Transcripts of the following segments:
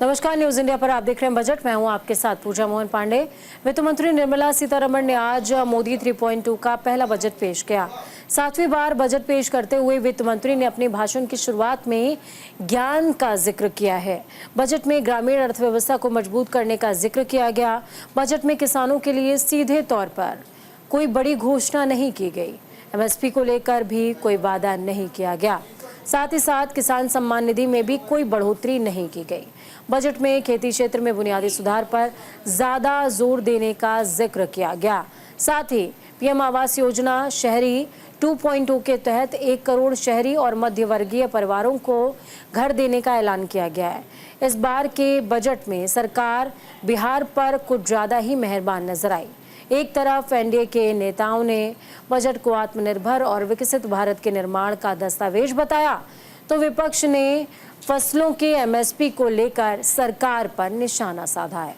नमस्कार, news India पर आप देख रहे हैं बजट। मैं हूं आपके साथ पूजा मोहन पांडे। वित्त मंत्री निर्मला सीतारमण ने आज मोदी 3.2 का पहला बजट पेश किया। 7वीं बार बजट पेश करते हुए वित्त मंत्री ने अपने भाषण की शुरुआत में ज्ञान का जिक्र किया है। बजट में ग्रामीण अर्थव्यवस्था को मजबूत करने का जिक्र किया गया। बजट में किसानों के लिए सीधे तौर पर कोई बड़ी घोषणा नहीं की गई। एमएसपी को लेकर भी कोई वादा नहीं किया गया। साथ ही साथ किसान सम्मान निधि में भी कोई बढ़ोतरी नहीं की गई। बजट में खेती क्षेत्र में बुनियादी सुधार पर ज्यादा जोर देने का जिक्र किया गया। साथ ही पीएम आवास योजना शहरी 2.0 के तहत 1 करोड़ शहरी और मध्य वर्गीय परिवारों को घर देने का ऐलान किया गया है। इस बार के बजट में सरकार बिहार पर कुछ ज्यादा ही मेहरबान नजर आई। एक तरफ एनडीए के नेताओं ने बजट को आत्मनिर्भर और विकसित भारत के निर्माण का दस्तावेज बताया, तो विपक्ष ने फसलों के एमएसपी को लेकर सरकार पर निशाना साधा है।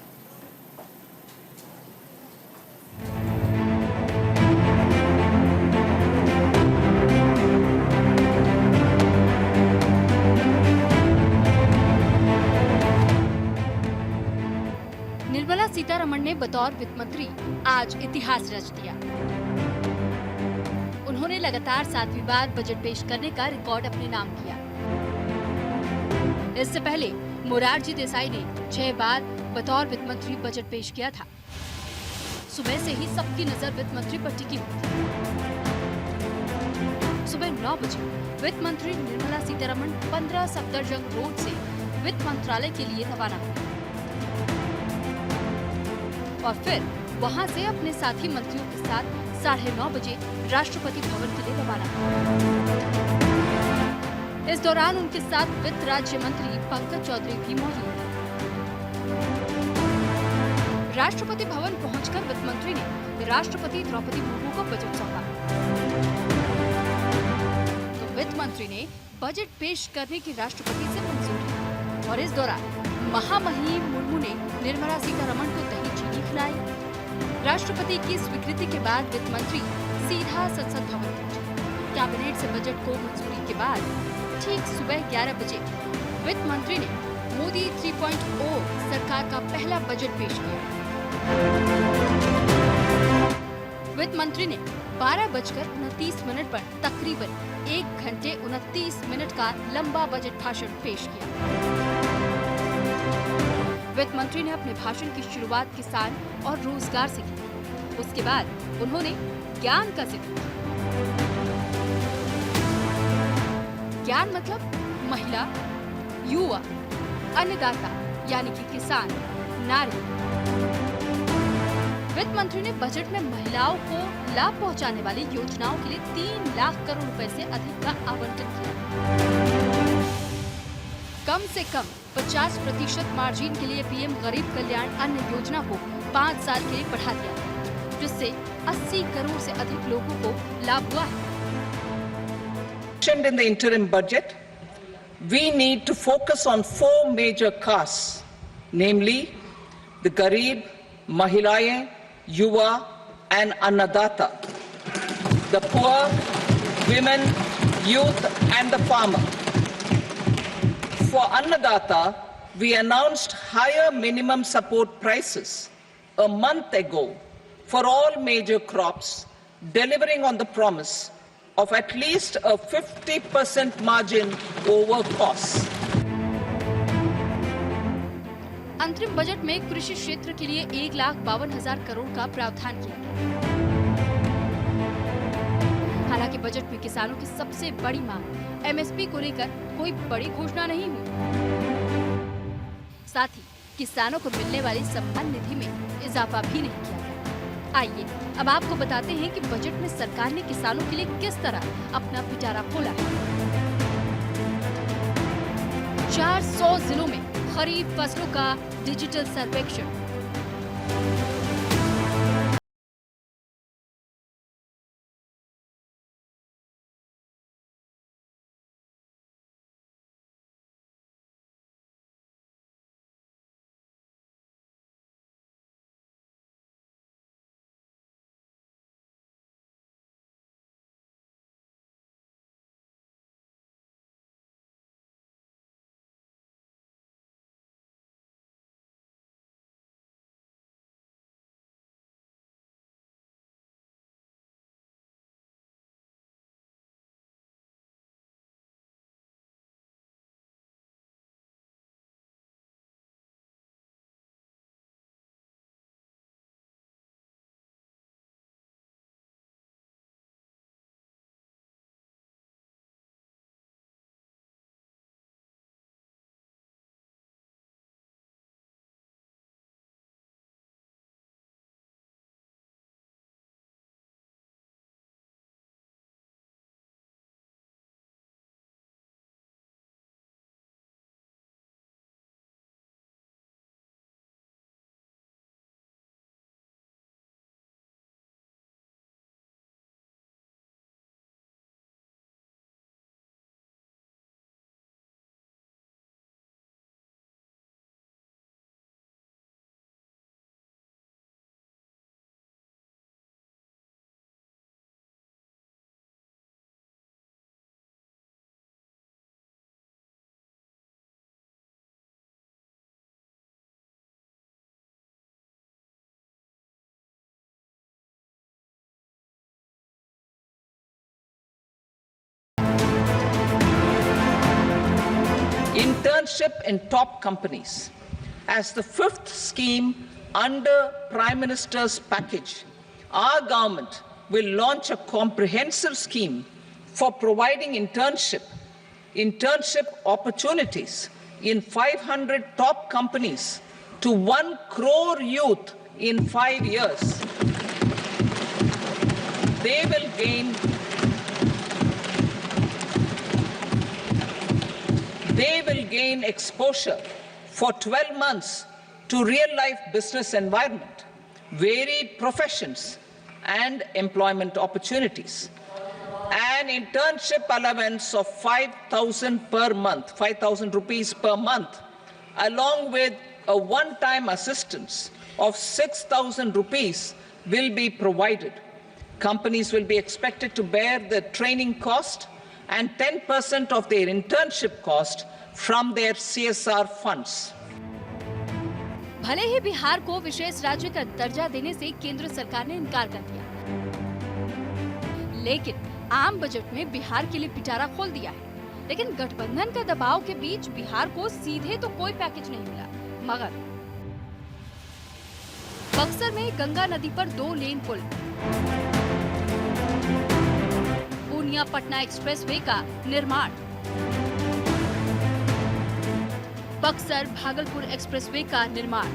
निर्मला सीतारमण ने बतौर वित्त मंत्री आज इतिहास रच दिया। उन्होंने लगातार 7वीं बार बजट पेश करने का रिकॉर्ड अपने नाम किया। इससे पहले मोरारजी देसाई ने 6 बार बतौर वित्त मंत्री बजट पेश किया था। सुबह से ही सबकी नजर वित्त मंत्री पर टिकी हुई थी। सुबह 9 बजे वित्त मंत्री निर्मला सीतारमण 15 सफदरजंग रोड से वित्त मंत्रालय के लिए रवाना हुई और फिर वहां से अपने साथी मंत्रियों के साथ 9:30 बजे राष्ट्रपति भवन के लिए रवाना हुए। इस दौरान उनके साथ वित्त राज्य मंत्री पंकज चौधरी भी मौजूद थे। राष्ट्रपति भवन पहुंचकर वित्त मंत्री ने राष्ट्रपति द्रौपदी मुर्मू को बजट सौंपा। तो वित्त मंत्री ने बजट पेश करने की राष्ट्रपति से मंजूरी और इस दौरान महामहिम मुर्मू ने निर्मला सीतारमण को दही चीनी खिलाई। राष्ट्रपति की स्वीकृति के बाद वित्त मंत्री सीधा संसद भवन पहुंचे। कैबिनेट से बजट को मंजूरी के बाद ठीक सुबह 11 बजे वित्त मंत्री ने मोदी 3.0 सरकार का पहला बजट पेश किया। वित्त मंत्री ने 12:29 पर तकरीबन 1 घंटे 29 मिनट का लंबा बजट भाषण पेश किया। वित्त मंत्री ने अपने भाषण की शुरुआत किसान और रोजगार से की। उसके बाद उन्होंने ज्ञान का जिक्र किया। ज्ञान मतलब महिला, युवा, अन्नदाता यानी कि किसान, नारी। वित्त मंत्री ने बजट में महिलाओं को लाभ पहुंचाने वाली योजनाओं के लिए 3 लाख करोड़ रुपए से अधिक का आवंटन किया। कम से कम 50% मार्जिन के लिए पीएम गरीब कल्याण अन्न योजना को 5 साल के लिए बढ़ा दिया, जिससे 80 करोड़ से अधिक लोगों को लाभ हुआ है। In the interim budget, we need to focus on 4 major castes, namely the Garib, Mahilayein, Yuva and Annadata, the poor, women, youth and the farmer. For Annadata, we announced higher minimum support prices a month ago for all major crops, delivering on the promise of at least a 50% margin over costs. अंतरिम budget में कृषि क्षेत्र के लिए 1,52,000 करोड़ का प्रावधान किया गया। हालांकि बजट में किसानों की सबसे बड़ी मांग एमएसपी को लेकर कोई बड़ी घोषणा नहीं हुई। साथ ही किसानों को मिलने वाली सम्मान निधि में इजाफा भी नहीं किया गया। आइए अब आपको बताते हैं कि बजट में सरकार ने किसानों के लिए किस तरह अपना पिटारा खोला है। 400 जिलों में खरीफ फसलों का डिजिटल सर्वेक्षण। internship in top companies. As the fifth scheme under Prime Minister's package, our government will launch a comprehensive scheme for providing internship opportunities in 500 top companies to 1 crore youth in 5 years. They will gain exposure for 12 months to real-life business environment, varied professions, and employment opportunities. An internship allowance of 5,000 per month, 5,000 rupees per month, along with a one-time assistance of 6,000 rupees will be provided. Companies will be expected to bear the training cost and 10% of their internship cost from their CSR funds. भले ही बिहार को विशेष राज्य का दर्जा देने से केंद्र सरकार ने इनकार कर दिया, लेकिन आम बजट में बिहार के लिए पिटारा खोल दिया है। लेकिन गठबंधन का दबाव के बीच बिहार को सीधे तो कोई पैकेज नहीं मिला, मगर बक्सर में गंगा नदी पर 2 लेन पुल, पूर्णिया पटना एक्सप्रेसवे का निर्माण, बक्सर भागलपुर एक्सप्रेसवे का निर्माण,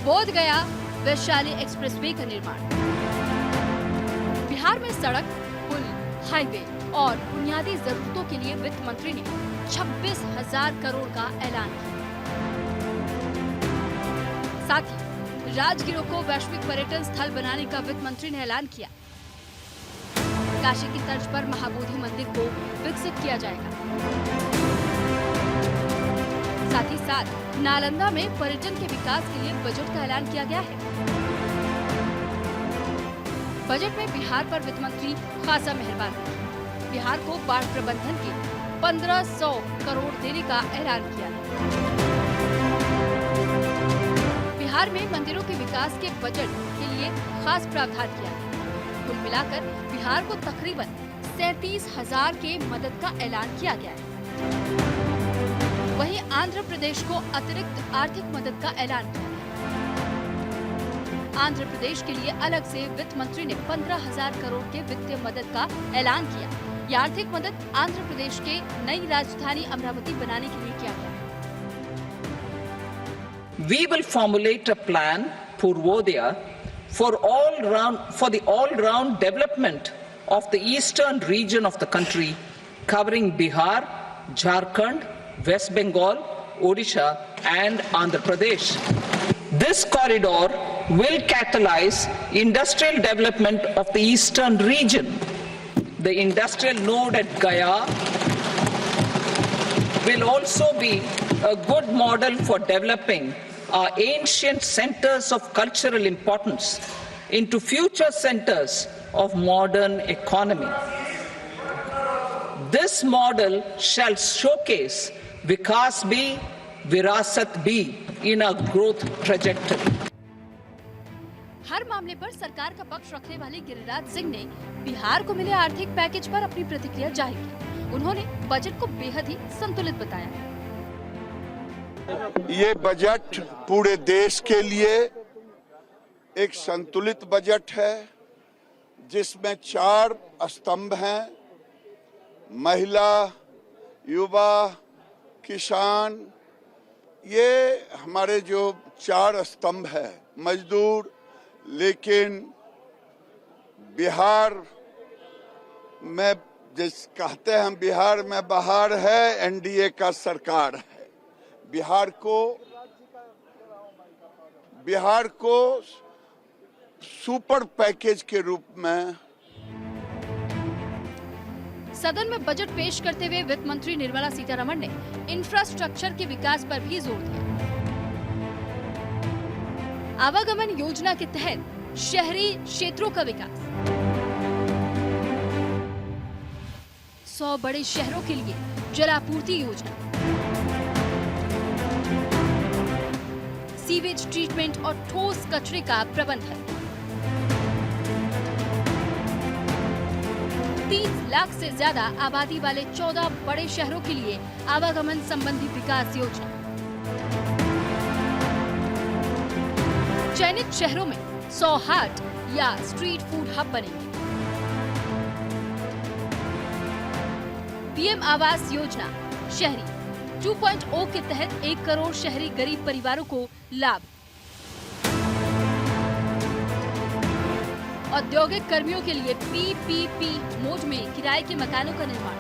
बोध गया वैशाली एक्सप्रेसवे का निर्माण। बिहार में सड़क, पुल, हाईवे और बुनियादी जरूरतों के लिए वित्त मंत्री ने 26,000 करोड़ का ऐलान किया। साथ ही राजगीर को वैश्विक पर्यटन स्थल बनाने का वित्त मंत्री ने ऐलान किया। काशी की तर्ज पर महाबोधि मंदिर को विकसित किया जाएगा। साथ ही साथ नालंदा में पर्यटन के विकास के लिए बजट का ऐलान किया गया है। बजट में बिहार पर वित्त मंत्री खासा मेहरबान है। बिहार को बाढ़ प्रबंधन के 1500 करोड़ देने का ऐलान किया है। बिहार में मंदिरों के विकास के बजट के लिए खास प्रावधान किया है। कुल मिलाकर बिहार को तकरीबन 37,000 के मदद का ऐलान किया गया है। वहीं आंध्र प्रदेश को अतिरिक्त आर्थिक मदद का ऐलान किया है। आंध्र प्रदेश के लिए अलग से वित्त मंत्री ने 15,000 करोड़ के वित्तीय मदद का ऐलान किया। यह आर्थिक मदद आंध्र प्रदेश के नई राजधानी अमरावती बनाने के लिए किया गया है। We will formulate a plan, Purvodaya, for the all-round development of the eastern region of the country, covering Bihar, Jharkhand, West Bengal, Odisha, and Andhra Pradesh. This corridor will catalyze industrial development of the eastern region. The industrial node at Gaya will also be a good model for developing our ancient centers of cultural importance into future centers of modern economy. This model shall showcase Vikas B, Virasat B in a growth trajectory. हर मामले पर सरकार का पक्ष रखने वाले गिरिराज सिंह ने बिहार को मिले आर्थिक पैकेज पर अपनी प्रतिक्रिया जाहिर की। उन्होंने बजट को बेहद ही संतुलित बताया। ये बजट पूरे देश के लिए एक संतुलित बजट है, जिसमें 4 स्तंभ हैं: महिला, युवा, किसान। ये हमारे जो 4 स्तंभ है, मजदूर। लेकिन बिहार में जिस कहते हैं, बिहार में बहार है, एनडीए का सरकार है। बिहार को सुपर पैकेज के रूप में सदन में बजट पेश करते हुए वित्त मंत्री निर्मला सीतारमण ने इंफ्रास्ट्रक्चर के विकास पर भी जोर दिया। आवागमन योजना के तहत शहरी क्षेत्रों का विकास, 100 बड़े शहरों के लिए जलापूर्ति योजना, सीवेज ट्रीटमेंट और ठोस कचरे का प्रबंधन, 30 लाख से ज्यादा आबादी वाले 14 बड़े शहरों के लिए आवागमन संबंधी विकास योजना। चयनित शहरों में 100 हाट या स्ट्रीट फूड हब बनेंगे। पीएम आवास योजना शहरी 2.0 के तहत 1 करोड़ शहरी गरीब परिवारों को लाभ। औद्योगिक कर्मियों के लिए पीपीपी मोड में किराए के मकानों का निर्माण।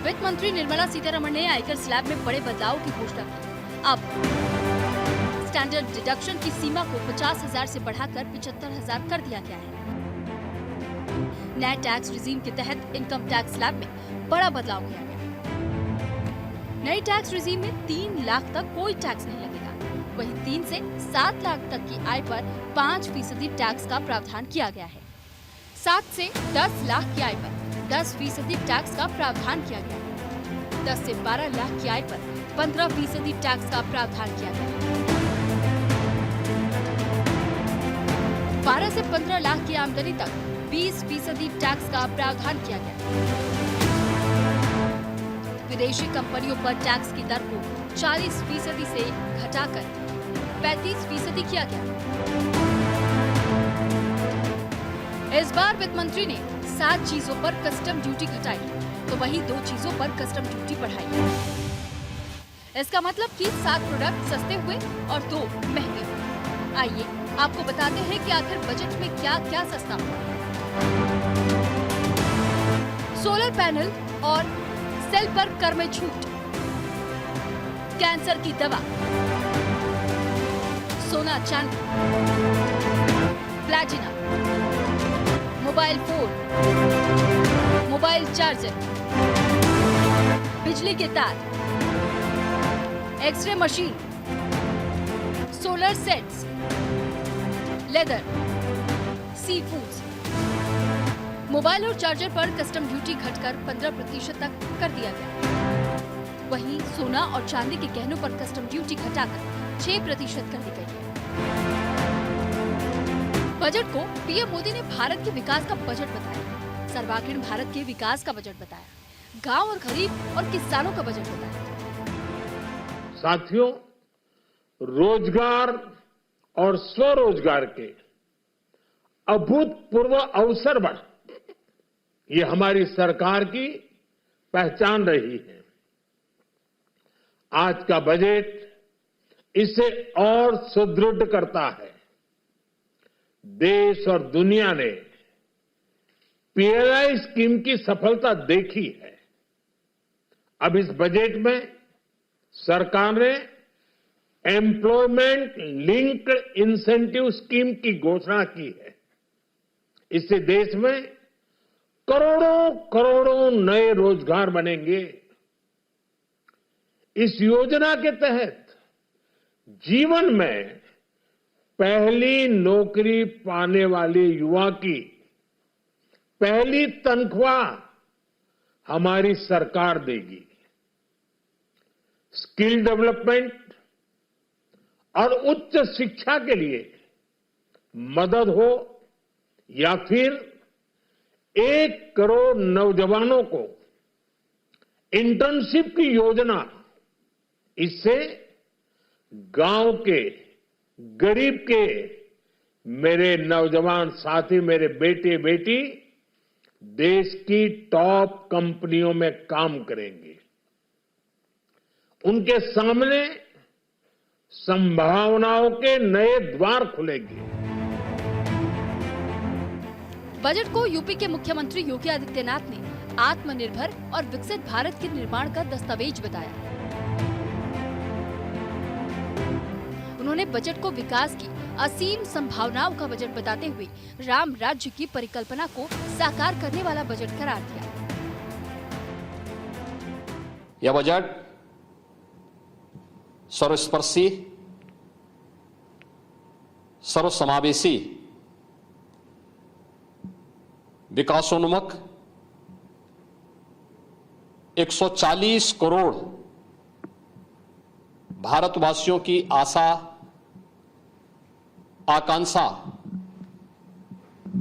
वित्त मंत्री निर्मला सीतारमण ने आयकर स्लैब में बड़े बदलाव की घोषणा की। अब स्टैंडर्ड डिडक्शन की सीमा को 50,000 से बढ़ाकर 75,000 कर दिया गया है। नए टैक्स रिजीम के तहत इनकम टैक्स स्लैब में बड़ा बदलाव किया गया। नई टैक्स रिजीम में 3 लाख तक कोई टैक्स नहीं लगेगा। वहीं 3 से 7 लाख तक की आय पर 5% टैक्स का प्रावधान किया गया है। 7 से 10 लाख की आय पर 10% टैक्स का प्रावधान किया गया है। 10 से 12 लाख की आय पर 15% टैक्स का प्रावधान किया गया है। 12 से 15 लाख की आमदनी तक 20% टैक्स का प्रावधान किया गया। विदेशी कंपनियों पर टैक्स की दर को 40% से घटाकर 35% किया गया। इस बार वित्त मंत्री ने 7 चीजों पर कस्टम ड्यूटी घटाई, तो वहीं 2 चीजों पर कस्टम ड्यूटी बढ़ाई। इसका मतलब कि 7 प्रोडक्ट सस्ते हुए और 2 महंगे हुए। आइए आपको बताते हैं कि आखिर बजट में क्या क्या सस्ता हुआ। सोलर पैनल और सेल पर कर में छूट, कैंसर की दवा, सोना चांदी, platinum, mobile phone, mobile charger, बिजली के तार, x ray machine, solar sets, leather, sea foods. Mobile और चार्जर पर कस्टम ड्यूटी घटकर 15% तक कर दिया गया। वहीं सोना और चांदी के गहनों पर कस्टम ड्यूटी घटाकर 6% कर दी गई है। बजट को पीएम मोदी ने भारत के विकास का बजट बताया, सर्वांगीण भारत के विकास का बजट बताया, गांव और गरीब और किसानों का बजट बताया। साथियों, रोजगार और स्वरोजगार के अभूतपूर्व अवसर बढ़, ये हमारी सरकार की पहचान रही है। आज का बजट इसे और सुदृढ़ करता है। देश और दुनिया ने पीएलआई स्कीम की सफलता देखी है। अब इस बजट में सरकार ने एम्प्लॉयमेंट लिंक्ड इंसेंटिव स्कीम की घोषणा की है। इससे देश में करोड़ों करोड़ों नए रोजगार बनेंगे। इस योजना के तहत जीवन में पहली नौकरी पाने वाले युवा की पहली तनख्वाह हमारी सरकार देगी। स्किल डेवलपमेंट और उच्च शिक्षा के लिए मदद हो या फिर 1 करोड़ नौजवानों को इंटर्नशिप की योजना, इससे गांव के गरीब के मेरे नौजवान साथी, मेरे बेटे बेटी देश की टॉप कंपनियों में काम करेंगे। उनके सामने संभावनाओं के नए द्वार खुलेंगे। बजट को यूपी के मुख्यमंत्री योगी आदित्यनाथ ने आत्मनिर्भर और विकसित भारत के निर्माण का दस्तावेज बताया। उन्होंने बजट को विकास की असीम संभावनाओं का बजट बताते हुए राम राज्य की परिकल्पना को साकार करने वाला बजट करार दिया। यह बजट सर्वस्पर्शी, सर्वसमावेशी, विकासोन्मुख 140 करोड़ भारतवासियों की आशा, आकांक्षा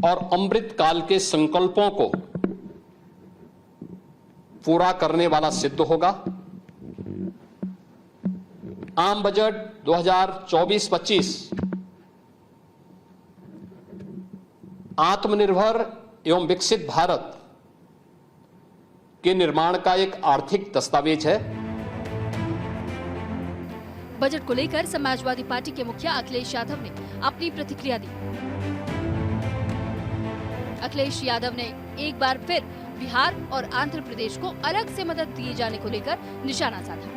और अमृत काल के संकल्पों को पूरा करने वाला सिद्ध होगा। आम बजट 2024-25 आत्मनिर्भर एवं विकसित भारत के निर्माण का एक आर्थिक दस्तावेज है। बजट को लेकर समाजवादी पार्टी के मुखिया अखिलेश यादव ने अपनी प्रतिक्रिया दी। अखिलेश यादव ने एक बार फिर बिहार और आंध्र प्रदेश को अलग से मदद दिए जाने को लेकर निशाना साधा।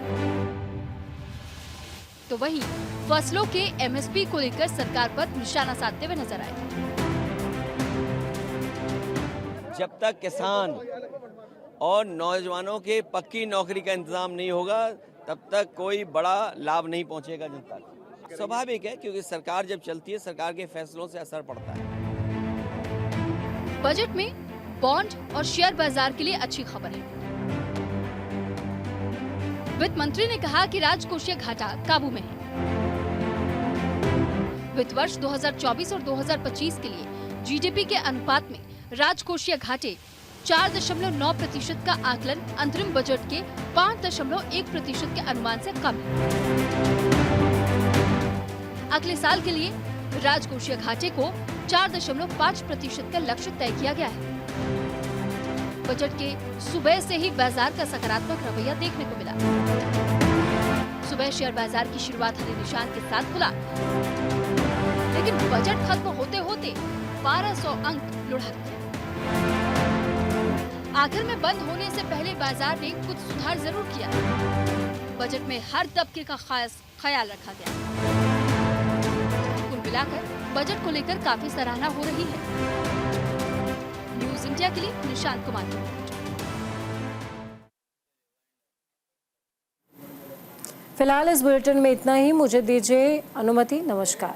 तो वहीं फसलों के एमएसपी को लेकर सरकार पर निशाना साधते हुए नजर आए। जब तक किसान और नौजवानों के पक्की नौकरी का इंतजाम नहीं होगा तब तक कोई बड़ा लाभ नहीं पहुंचेगा जनता को। स्वाभाविक है, क्योंकि सरकार जब चलती है सरकार के फैसलों से असर पड़ता है। बजट में बॉन्ड और शेयर बाजार के लिए अच्छी खबर है। वित्त मंत्री ने कहा कि राजकोषीय घाटा काबू में है। वित्त वर्ष 2024 और 2025 के लिए जीडीपी के अनुपात में राजकोषीय घाटे 4.9% का आकलन अंतरिम बजट के 5.1% के अनुमान से कम है। अगले साल के लिए राजकोषीय घाटे को 4.5% का लक्ष्य तय किया गया है। बजट के सुबह से ही बाजार का सकारात्मक रवैया देखने को मिला। सुबह शेयर बाजार की शुरुआत हरे निशान के साथ खुला, लेकिन बजट खत्म होते होते 1200 अंक लुढ़क गए। आखिर में बंद होने से पहले बाजार ने कुछ सुधार जरूर किया। बजट में हर तबके का खास ख्याल रखा गया। कुल मिलाकर बजट को लेकर काफी सराहना हो रही है। न्यूज इंडिया के लिए निशांत कुमार की रिपोर्ट। फिलहाल इस बुलेटिन में इतना ही। मुझे दीजिए अनुमति। नमस्कार।